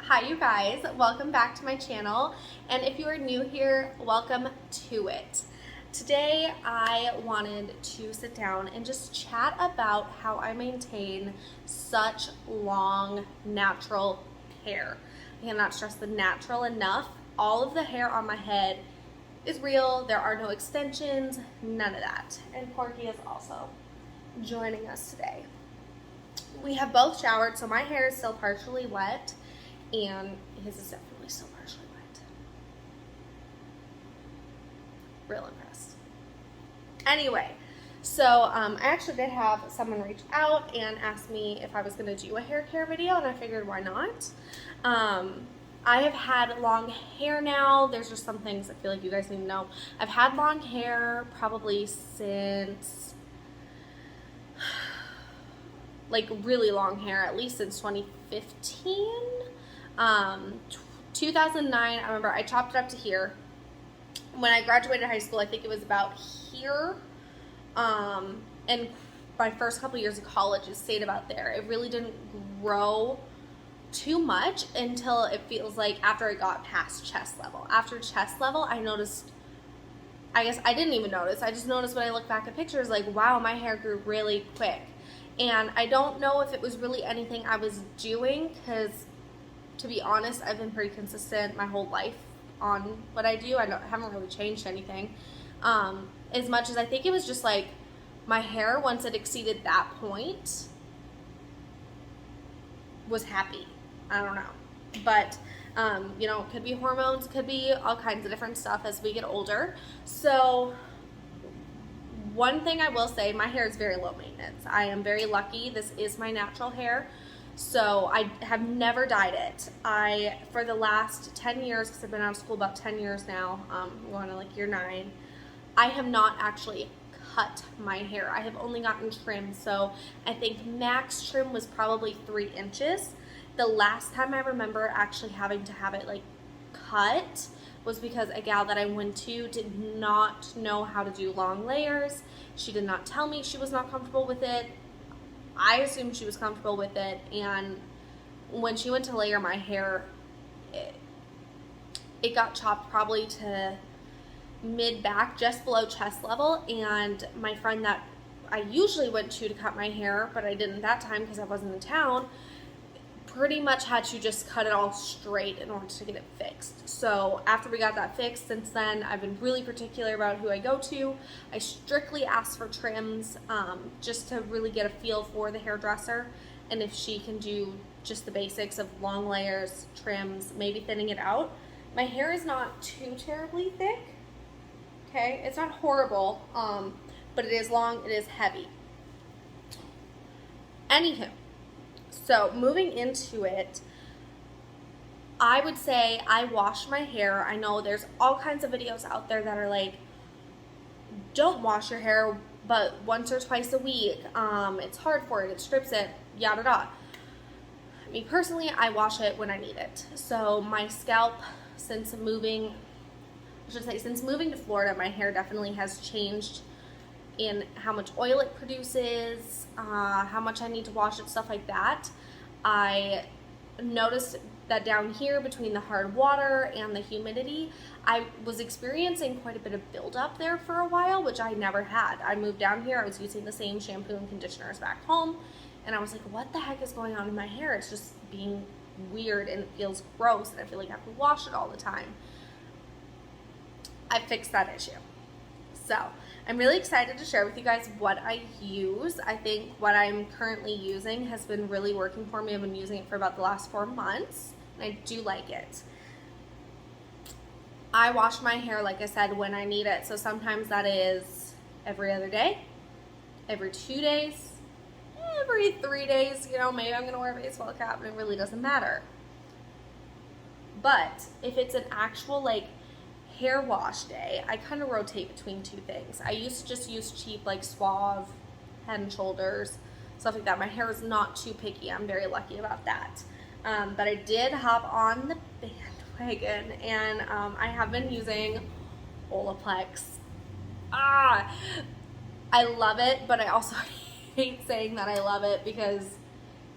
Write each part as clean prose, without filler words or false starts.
Hi you guys, welcome back to my channel, and if you are new here, welcome to it. Today I wanted to sit down and just chat about how I maintain such long natural hair. I cannot stress the natural enough. All of the hair on my head is real, there are no extensions, none of that. And Porky is also joining us today. We have both showered, so my hair is still partially wet. And his is definitely still partially wet. Real impressed. Anyway, so I actually did have someone reach out and ask me if I was going to do a hair care video, and I figured why not. I have had long hair now. There's just some things I feel like you guys need to know. I've had long hair probably since, like really long hair, at least since 2015. 2009, I remember I chopped it up to here. When I graduated high school, I think it was about here. And my first couple years of college, it stayed about there. It really didn't grow too much until it feels like after I got past chest level. After chest level, I noticed, I guess I didn't even notice. I just noticed when I look back at pictures, like, wow, my hair grew really quick. And I don't know if it was really anything I was doing, because to be honest, I've been pretty consistent my whole life on what I do. I haven't really changed anything. As much as I think it was just like my hair, once it exceeded that point, was happy. I don't know. But, it could be hormones, could be all kinds of different stuff as we get older. So one thing I will say, my hair is very low maintenance. I am very lucky. This is my natural hair. So I have never dyed it. For the last 10 years, because I've been out of school about 10 years now, going to like year 9, I have not actually cut my hair. I have only gotten trim. So I think max trim was probably 3 inches. The last time I remember actually having to have it like cut was because a gal that I went to did not know how to do long layers. She did not tell me she was not comfortable with it. I assumed she was comfortable with it, and when she went to layer my hair, it got chopped probably to mid-back, just below chest level, and my friend that I usually went to cut my hair, but I didn't that time because I wasn't in town, pretty much had to just cut it all straight in order to get it fixed. So after we got that fixed, since then I've been really particular about who I go to. I strictly ask for trims, just to really get a feel for the hairdresser, and if she can do just the basics of long layers, trims, maybe thinning it out. My hair is not too terribly thick, okay? It's not horrible, but it is long, it is heavy. Anywho, so moving into it, I would say I wash my hair. I know there's all kinds of videos out there that are like, don't wash your hair but once or twice a week. It's hard for it, it strips it, yada yada. Me personally, I wash it when I need it. So my scalp, since moving to Florida, my hair definitely has changed in how much oil it produces, how much I need to wash it, stuff like that. I noticed that down here between the hard water and the humidity, I was experiencing quite a bit of buildup there for a while, which I never had. I moved down here, I was using the same shampoo and conditioners back home, and I was like, what the heck is going on in my hair? It's just being weird and it feels gross, and I feel like I have to wash it all the time. I fixed that issue. So I'm really excited to share with you guys what I use. I think what I'm currently using has been really working for me. I've been using it for about the last 4 months, and I do like it. I wash my hair, like I said, when I need it. So sometimes that is every other day, every 2 days, every 3 days. Maybe I'm gonna wear a baseball cap and it really doesn't matter. But if it's an actual like hair wash day, I kind of rotate between 2 things. I used to just use cheap like Suave, Head and Shoulders, stuff like that. My hair is not too picky. I'm very lucky about that. But I did hop on the bandwagon, and I have been using Olaplex. I love it, but I also hate saying that I love it because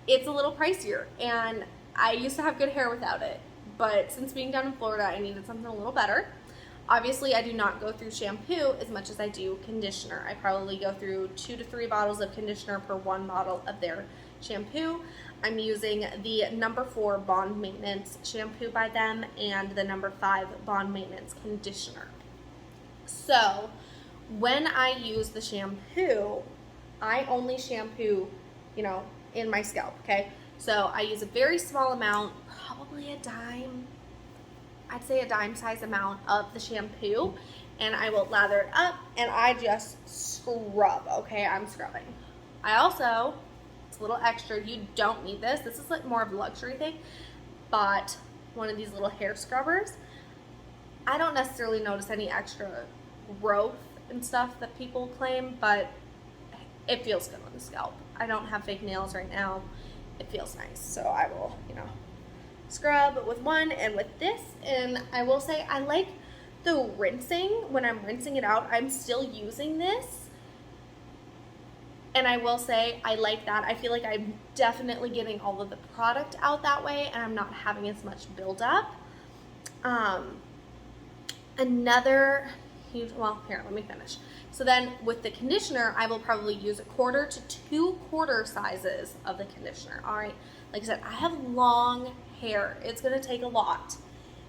it's a little pricier, and I used to have good hair without it, but since being down in Florida, I needed something a little better. Obviously, I do not go through shampoo as much as I do conditioner. I probably go through 2 to 3 bottles of conditioner per 1 bottle of their shampoo. I'm using the number 4 Bond Maintenance shampoo by them and the number 5 Bond Maintenance conditioner. So when I use the shampoo, I only shampoo, in my scalp, okay? So I use a very small amount, probably a dime. I'd say a dime size amount of the shampoo, and I will lather it up and I just scrub, okay? I'm scrubbing. I also, it's a little extra, you don't need this. This is like more of a luxury thing, but one of these little hair scrubbers. I don't necessarily notice any extra growth and stuff that people claim, but it feels good on the scalp. I don't have fake nails right now. It feels nice, so I will, scrub with one and with this. And I will say I like the rinsing. When I'm rinsing it out, I'm still using this, and I will say I like that. I feel like I'm definitely getting all of the product out that way, and I'm not having as much buildup. Another huge, well, here, let me finish. So then with the conditioner, I will probably use 1/4 to 2 quarter sizes of the conditioner. All right, like I said, I have long hair. It's gonna take a lot.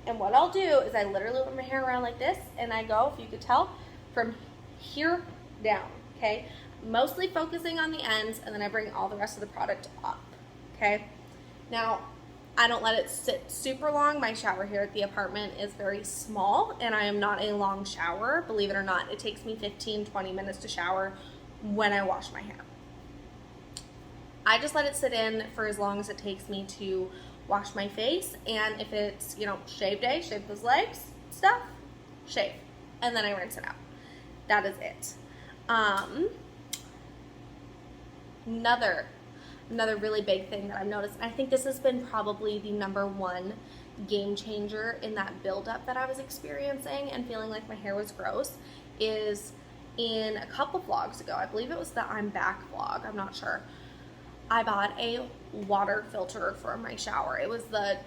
And what I'll do is I literally whip my hair around like this, and I go, if you could tell, from here down, okay? Mostly focusing on the ends, and then I bring all the rest of the product up, okay? Now, I don't let it sit super long. My shower here at the apartment is very small, and I am not a long shower. Believe it or not, it takes me 15-20 minutes to shower when I wash my hair. I just let it sit in for as long as it takes me to wash my face, and if it's, shave day, shave those legs, stuff, shave, and then I rinse it out. That is it. Another really big thing that I've noticed, and I think this has been probably the number 1 game changer in that buildup that I was experiencing and feeling like my hair was gross, is in a couple vlogs ago, I believe it was the I'm Back vlog, I'm not sure, I bought a water filter for my shower. It was the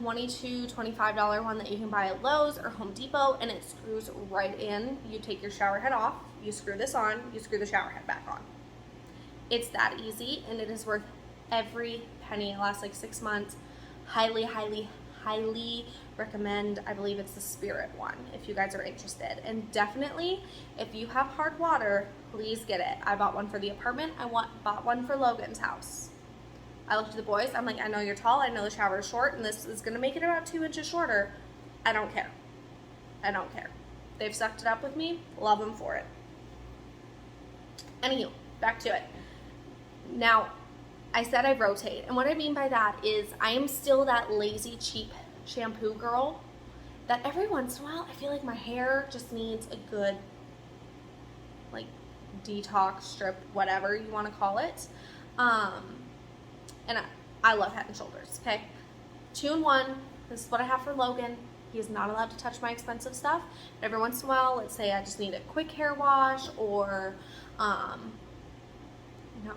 $22, $25 one that you can buy at Lowe's or Home Depot, and it screws right in. You take your shower head off, you screw this on, you screw the shower head back on. It's that easy, and it is worth every penny. It lasts like 6 months. Highly, highly, highly recommend. I believe it's the Spirit one if you guys are interested. And definitely, if you have hard water, please get it. I bought one for the apartment. Bought one for Logan's house. I looked at the boys. I'm like, I know you're tall. I know the shower is short, and this is going to make it about 2 inches shorter. I don't care. I don't care. They've sucked it up with me. Love them for it. Anywho, back to it. Now, I said I rotate, and what I mean by that is I am still that lazy, cheap shampoo girl that every once in a while I feel like my hair just needs a good, like, detox strip, whatever you want to call it. And I love Head & Shoulders, okay? 2-in-1, this is what I have for Logan. He is not allowed to touch my expensive stuff. But every once in a while, let's say I just need a quick hair wash, or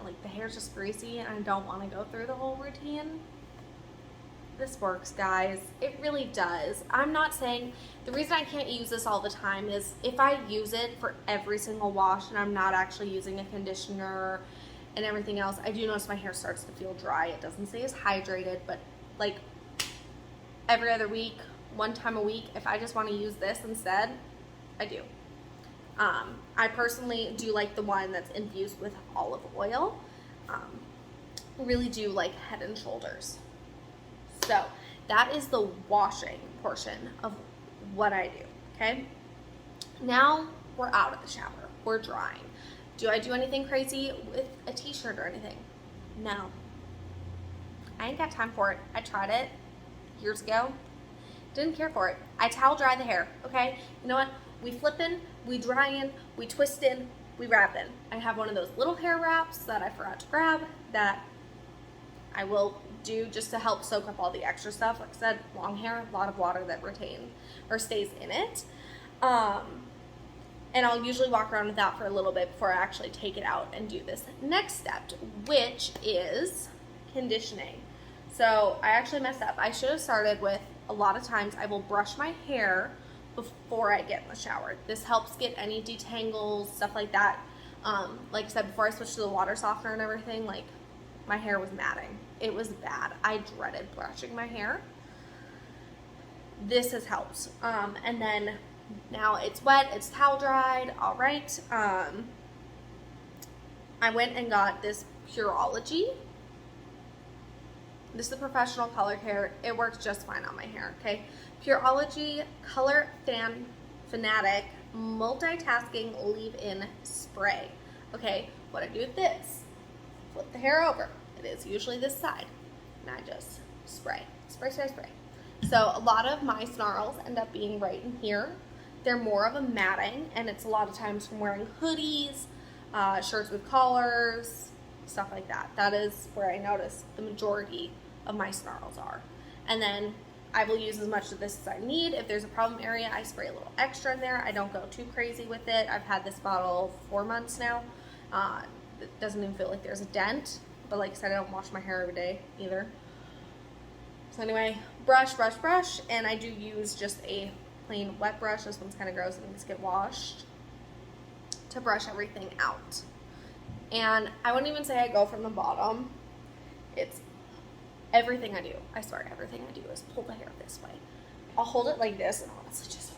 like the hair's just greasy and I don't want to go through the whole routine. This works, guys. It really does. I'm not saying, the reason I can't use this all the time is if I use it for every single wash and I'm not actually using a conditioner and everything else, I do notice my hair starts to feel dry. It doesn't stay as hydrated, but like every other week, 1 time a week, if I just want to use this instead, I do. I personally do like the one that's infused with olive oil. Really do like Head & Shoulders. So that is the washing portion of what I do, okay? Now we're out of the shower. We're drying. Do I do anything crazy with a t-shirt or anything? No. I ain't got time for it. I tried it years ago. Didn't care for it. I towel dry the hair, okay? You know what? We flip in, we dry in, we twist in, we wrap in. I have one of those little hair wraps that I forgot to grab that I will do just to help soak up all the extra stuff. Like I said, long hair, a lot of water that retains or stays in it. And I'll usually walk around with that for a little bit before I actually take it out and do this next step, which is conditioning. So I actually messed up. I should have started with, a lot of times I will brush my hair before I get in the shower. This helps get any detangles, stuff like that. Like I said, before I switched to the water softener and everything, like my hair was matting. It was bad. I dreaded brushing my hair. This has helped. And then now it's wet, it's towel dried, all right. I went and got this Pureology. This is a professional color care. It works just fine on my hair, okay? Pureology Color Fanatic Multitasking Leave-In Spray. Okay, what I do with this, flip the hair over. It is usually this side. And I just spray. Spray, spray, spray. So a lot of my snarls end up being right in here. They're more of a matting, and it's a lot of times from wearing hoodies, shirts with collars, stuff like that. That is where I notice the majority of my snarls are. And then I will use as much of this as I need. If there's a problem area, I spray a little extra in there. I don't go too crazy with it. I've had this bottle 4 months now. It doesn't even feel like there's a dent. But like I said, I don't wash my hair every day either. So anyway, brush, brush, brush. And I do use just a plain wet brush. This one's kind of gross. It needs to get washed to brush everything out. And I wouldn't even say I go from the bottom. It's everything I do. I swear, everything I do is pull the hair this way. I'll hold it like this and honestly just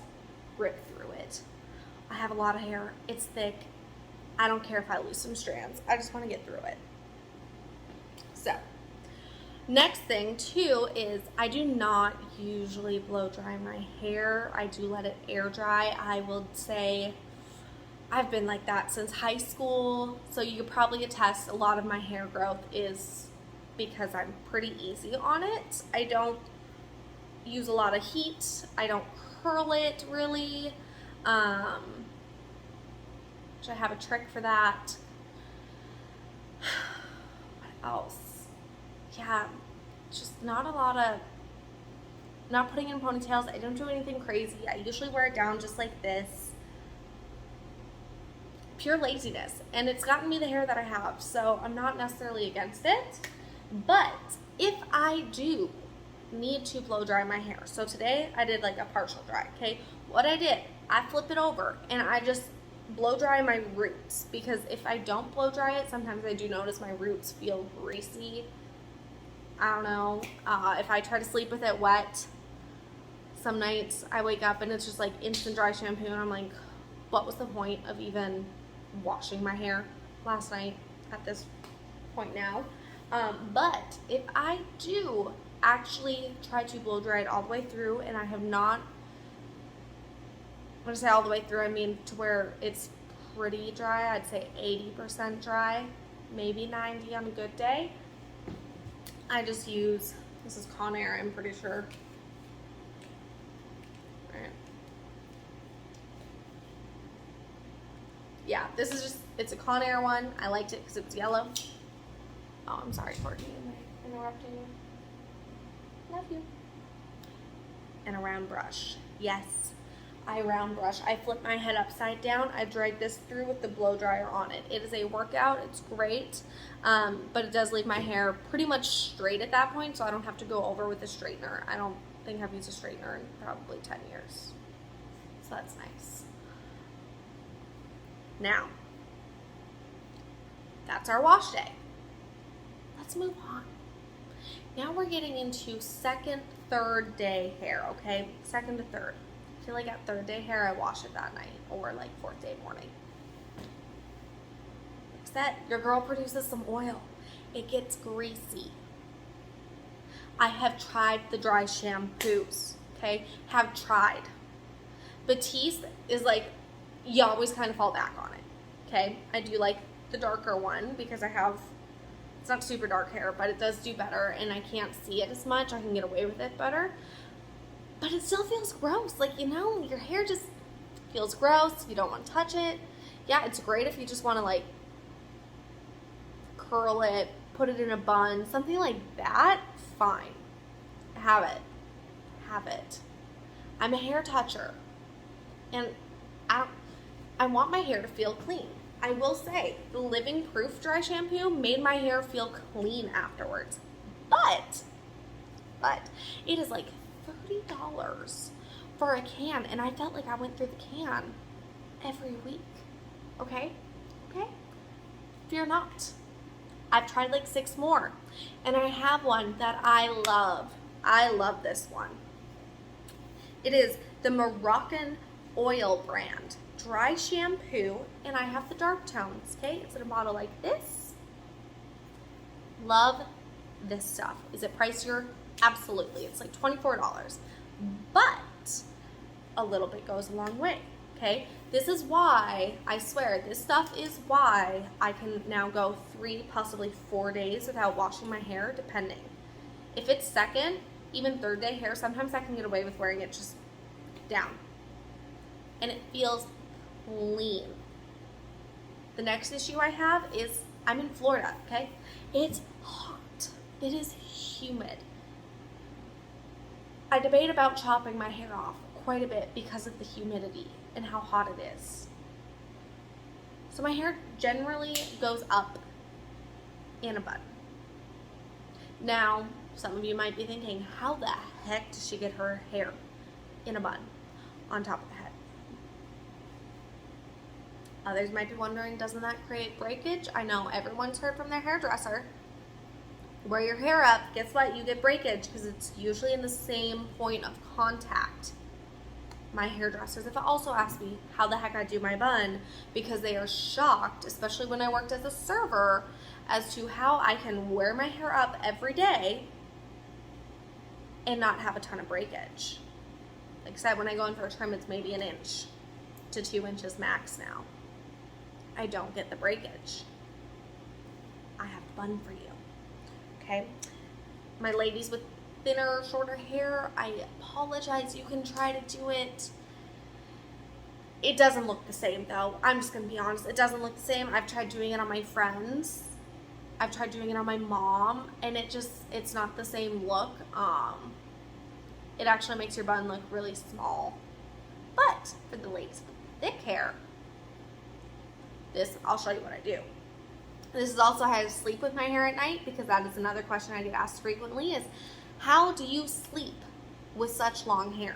rip through it. I have a lot of hair. It's thick. I don't care if I lose some strands. I just want to get through it. So, next thing too is I do not usually blow dry my hair. I do let it air dry. I will say I've been like that since high school. So you could probably attest a lot of my hair growth is because I'm pretty easy on it. I don't use a lot of heat. I don't curl it really. Which I have a trick for that. What else? Yeah, just not a lot of, not putting in ponytails. I don't do anything crazy. I usually wear it down just like this. Pure laziness. And it's gotten me the hair that I have, so I'm not necessarily against it. But if I do need to blow dry my hair, so today I did like a partial dry, okay? What I did, I flip it over and I just blow dry my roots, because if I don't blow dry it, sometimes I do notice my roots feel greasy. I don't know. If I try to sleep with it wet, some nights I wake up and it's just like instant dry shampoo and I'm like, what was the point of even washing my hair last night at this point now? But if I do actually try to blow dry it all the way through, and I have not, when I say all the way through, I mean to where it's pretty dry. I'd say 80% dry, maybe 90 on a good day. I just use, this is Conair, I'm pretty sure. Right. Yeah, this is just, it's a Conair one. I liked it because it was yellow. Oh, I'm sorry, Courtney. Am I interrupting you? Love you. And a round brush. Yes, I round brush. I flip my head upside down. I drag this through with the blow dryer on it. It is a workout. It's great, but it does leave my hair pretty much straight at that point, so I don't have to go over with a straightener. I don't think I've used a straightener in probably 10 years, so that's nice. Now, that's our wash day. Let's move on. Now we're getting into second, third day hair, okay? Second to third. I feel like at third day hair, I wash it that night, or like fourth day morning. Except your girl produces some oil. It gets greasy. I have tried the dry shampoos, okay? Have tried. Batiste is like, you always kind of fall back on it, okay? I do like the darker one because I have, it's not super dark hair, but it does do better, and I can't see it as much. I can get away with it better. But it still feels gross. Like, you know, your hair just feels gross. You don't want to touch it. Yeah, it's great if you just want to, like, curl it, put it in a bun, something like that. Fine. Have it. Have it. I'm a hair toucher. And I want my hair to feel clean. I will say, the Living Proof dry shampoo made my hair feel clean afterwards. But but it is like $30 for a can, and I felt like I went through the can every week. Okay? Fear not. I've tried like 6 more, and I have one that I love. I love this one. It is the Moroccan Oil brand dry shampoo, and I have the dark tones. Okay, it's in a bottle like this. Love this stuff. Is it pricier? Absolutely. It's like $24, but a little bit goes a long way. Okay, this is why, I swear, this stuff is why I can now go 3, possibly 4 days without washing my hair, depending. If it's second, even third day hair, sometimes I can get away with wearing it just down. And it feels clean. The next issue I have is I'm in Florida, okay? It's hot. It is humid. I debate about chopping my hair off quite a bit because of the humidity and how hot it is. So my hair generally goes up in a bun. Now, some of you might be thinking, how the heck does she get her hair in a bun on top of the head? Others might be wondering, doesn't that create breakage? I know everyone's heard from their hairdresser. Wear your hair up, guess what? You get breakage because it's usually in the same point of contact. My hairdressers have also asked me how the heck I do my bun because they are shocked, especially when I worked as a server, as to how I can wear my hair up every day and not have a ton of breakage. Like I said, when I go in for a trim, it's maybe 1 inch to 2 inches max now. I don't get the breakage. I have a bun for you. Okay? My ladies with thinner, shorter hair, I apologize. You can try to do it. It doesn't look the same though. I'm just gonna be honest. It doesn't look the same. I've tried doing it on my friends. I've tried doing it on my mom, and it's not the same look. It actually makes your bun look really small. But for the ladies with thick hair, I'll show you what I do. This is also how I sleep with my hair at night, because that is another question I get asked frequently is, how do you sleep with such long hair?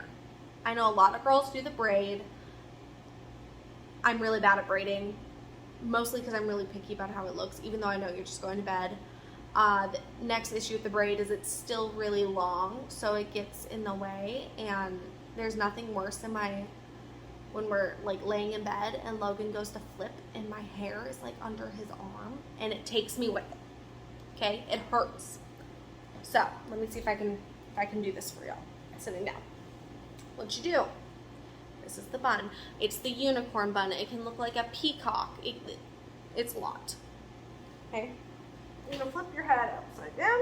I know a lot of girls do the braid. I'm really bad at braiding, mostly because I'm really picky about how it looks, even though I know you're just going to bed. The next issue with the braid is it's still really long, so it gets in the way, and there's nothing worse than when we're like laying in bed and Logan goes to flip and my hair is like under his arm and it takes me with it. Okay, it hurts. So let me see if I can do this for y'all. Sitting down. What you do? This is the bun. It's the unicorn bun. It can look like a peacock. It's a lot. Okay, you're gonna flip your head upside down.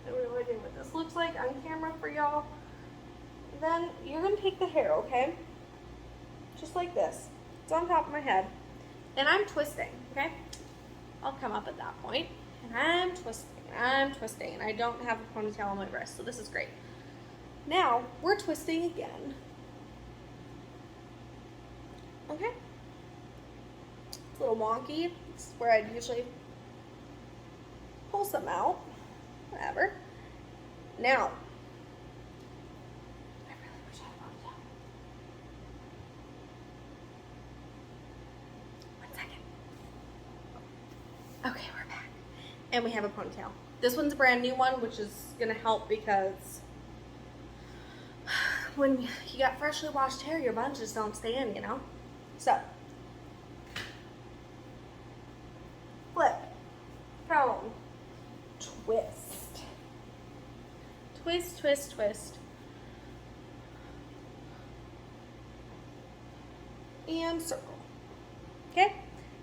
And what do I do what this looks like on camera for y'all? Then you're going to take the hair, okay? Just like this. It's on top of my head. And I'm twisting, okay? I'll come up at that point. And I'm twisting. And I don't have a ponytail on my wrist, so this is great. Now, we're twisting again. Okay? It's a little wonky. This is where I'd usually pull some out. Whatever. Now, okay, we're back. And we have a ponytail. This one's a brand new one, which is going to help because when you got freshly washed hair, your buns just don't stay in, you know? So, flip, comb, twist. Twist, twist, twist. And circle. Okay?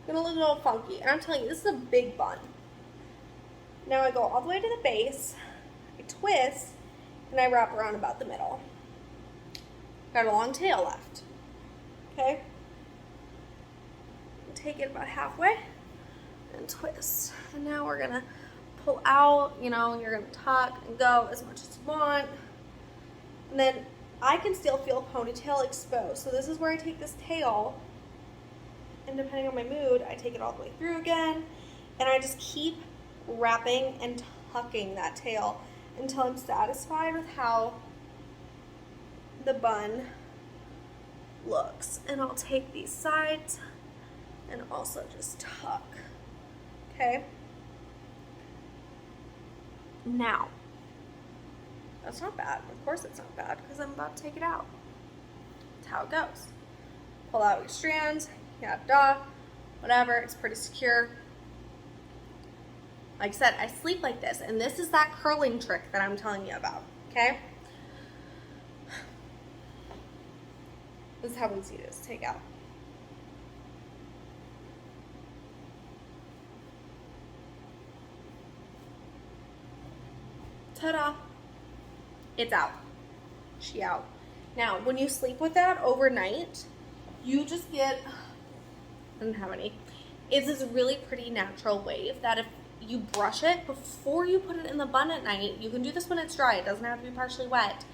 Gonna look a little funky. And I'm telling you, this is a big bun. Now I go all the way to the base, I twist, and I wrap around about the middle. Got a long tail left. Okay? Take it about halfway and twist. And now we're gonna pull out, you're gonna tuck and go as much as you want. And then I can still feel ponytail exposed. So this is where I take this tail, and depending on my mood, I take it all the way through again, and I just keep wrapping and tucking that tail until I'm satisfied with how the bun looks. And I'll take these sides and also just tuck. Okay? Now, that's not bad. Of course it's not bad because I'm about to take it out. That's how it goes. Pull out your strands, whatever. It's pretty secure. Like I said, I sleep like this, and this is that curling trick that I'm telling you about, okay? This is how easy it is to take out. Ta-da! It's out. She out. Now, when you sleep with that overnight, you just get, I don't have any, it's this really pretty natural wave that if you brush it before you put it in the bun at night, you can do this when it's dry, it doesn't have to be partially wet,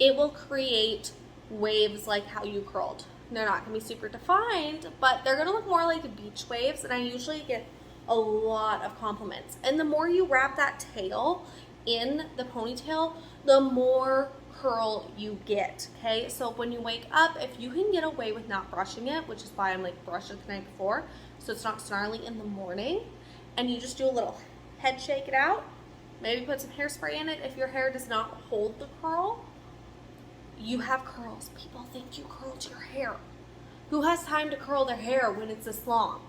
it will create waves like how you curled. They're not going to be super defined, but they're going to look more like beach waves, and I usually get a lot of compliments. And the more you wrap that tail in the ponytail, the more curl you get, okay? So when you wake up, if you can get away with not brushing it, which is why I'm like brush it the night before, so it's not snarly in the morning, and you just do a little head shake it out, maybe put some hairspray in it. If your hair does not hold the curl, you have curls. People think you curled your hair. Who has time to curl their hair when it's this long?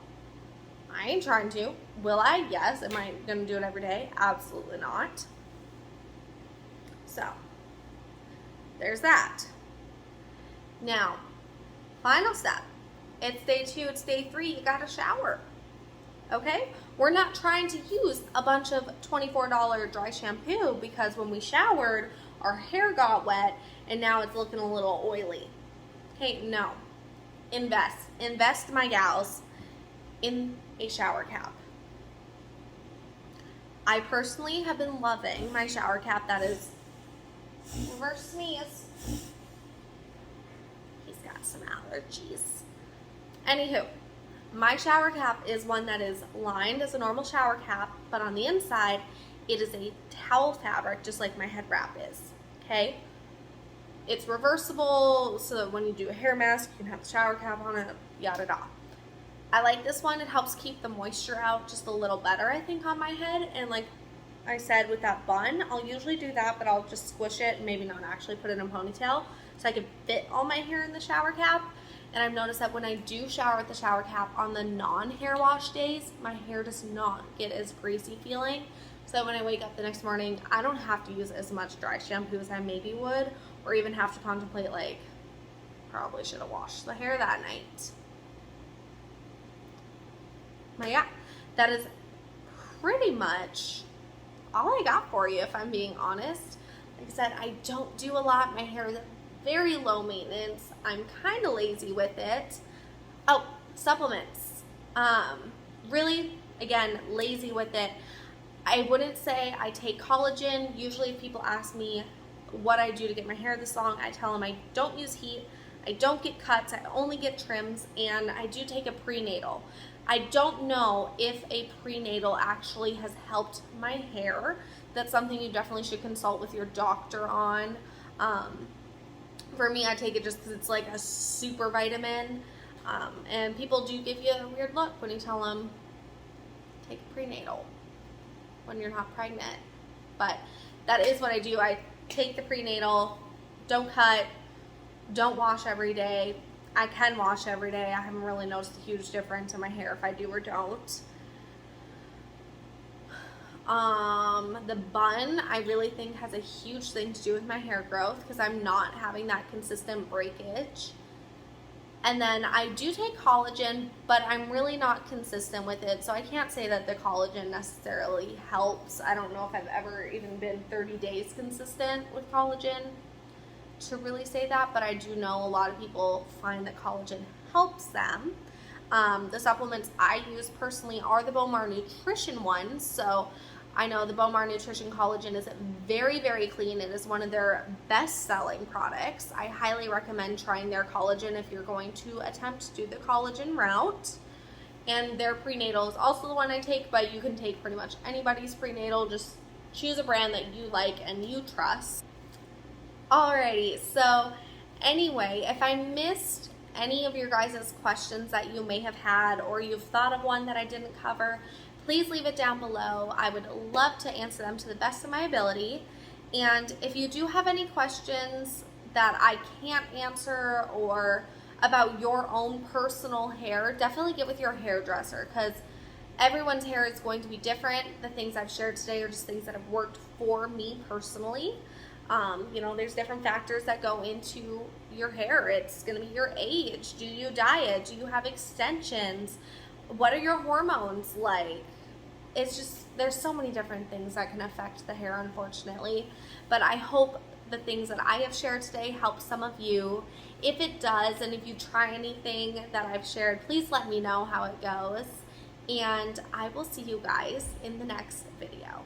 I ain't trying to. Will I? Yes. Am I gonna do it every day? Absolutely not. So, there's that. Now, final step. It's day 2, it's day 3, you gotta shower. Okay? We're not trying to use a bunch of $24 dry shampoo because when we showered, our hair got wet and now it's looking a little oily. Okay, no. Invest, my gals, in a shower cap. I personally have been loving my shower cap that is reverse sneeze. He's got some allergies. Anywho, my shower cap is one that is lined as a normal shower cap, but on the inside, it is a towel fabric, just like my head wrap is, okay? It's reversible, so that when you do a hair mask, you can have the shower cap on it, yada yada. I like this one. It helps keep the moisture out just a little better, I think, on my head. And like I said, with that bun, I'll usually do that, but I'll just squish it and maybe not actually put it in a ponytail so I can fit all my hair in the shower cap. And I've noticed that when I do shower with the shower cap on the non-hair wash days, my hair does not get as greasy feeling. So when I wake up the next morning, I don't have to use as much dry shampoo as I maybe would, or even have to contemplate like, probably should have washed the hair that night. But yeah, that is pretty much all I got for you, if I'm being honest. Like I said, I don't do a lot. My hair is very low maintenance. I'm kind of lazy with it. Oh, supplements. Really, again, lazy with it. I wouldn't say I take collagen. Usually if people ask me what I do to get my hair this long, I tell them I don't use heat, I don't get cuts, I only get trims, and I do take a prenatal. I don't know if a prenatal actually has helped my hair. That's something you definitely should consult with your doctor on. For me, I take it just because it's like a super vitamin. And people do give you a weird look when you tell them, take a prenatal when you're not pregnant. But that is what I do. I take the prenatal, don't cut, don't wash every day. I can wash every day. I haven't really noticed a huge difference in my hair if I do or don't. The bun, I really think, has a huge thing to do with my hair growth because I'm not having that consistent breakage. And then I do take collagen, but I'm really not consistent with it, so I can't say that the collagen necessarily helps. I don't know if I've ever even been 30 days consistent with collagen to really say that, but I do know a lot of people find that collagen helps them. The supplements I use personally are the Bomar Nutrition ones, so I know the Bomar Nutrition Collagen is very, very clean. It is one of their best-selling products. I highly recommend trying their collagen if you're going to attempt to do the collagen route. and their prenatal is also the one I take, but you can take pretty much anybody's prenatal. Just choose a brand that you like and you trust. Alrighty, so anyway, if I missed any of your guys' questions that you may have had, or you've thought of one that I didn't cover, please leave it down below. I would love to answer them to the best of my ability. And if you do have any questions that I can't answer, or about your own personal hair, definitely get with your hairdresser, because everyone's hair is going to be different. The things I've shared today are just things that have worked for me personally. You know, there's different factors that go into your hair. It's going to be your age. Do you diet? Do you have extensions? What are your hormones like? It's just, there's so many different things that can affect the hair, unfortunately. But I hope the things that I have shared today help some of you. If it does, and if you try anything that I've shared, please let me know how it goes. And I will see you guys in the next video.